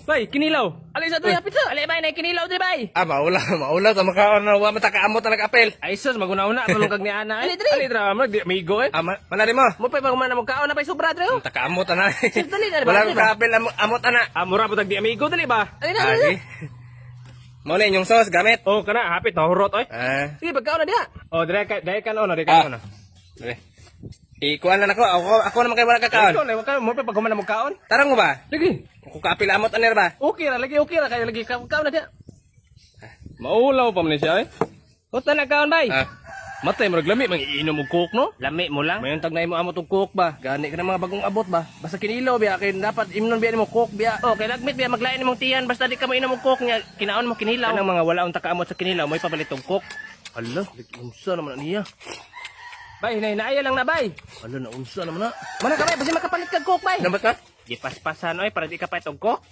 Bay, kinilaw. Ali sa to ya pizza. Ali bay na kinilaw di bay. Maula ta makaon na wa matakaamot na nag-apel. Ay sus maguna-una tulong kag ni ana. Ali dra mo di amigo eh. Manari mo. Mo pa magmana mo kaon na pay sobra dre. Takaamot na. Dali na ba? Wala ka-apel amot ana. Amura po tag di amigo dali ba? Ali. Mo na inyong sauce gamit. Oh kana hapit hurot oy. Sige pagkaon na diha. Oh dire ka no, dire ka no. Dali. Ikuan na ako naman kay wala kakaon. Ikaw na mo pa pagmana mo kaon. Tarang mo ba? Sige. Ako ka-apel amot ana ba? Okay ra kaya lagi kaon na diha. Maulaw pa man siya eh. Uta na kaon bay. Matay mo lami mangiinom og coke no? Lami mo lang. Mayon tag na imo amot og coke ba? Gani ka na mga bagong abot ba? Basta kinilaw biya kay dapat imnon biya nimo coke biya. Oh, kay lagmit biya maglain nimong tiyan basta di ka mainom og coke nya kinaon mo kinilaw. Kanang mga wala unta kaamot sa kinilaw may papalit og coke. Hala, unsa naman niya? Bay, hinaaya lang na bay. Hala na unsa naman na. Mana ka bay basi makapalit kag coke bay. Nabat ka? Gipaspasan oy para di ka pa itog coke.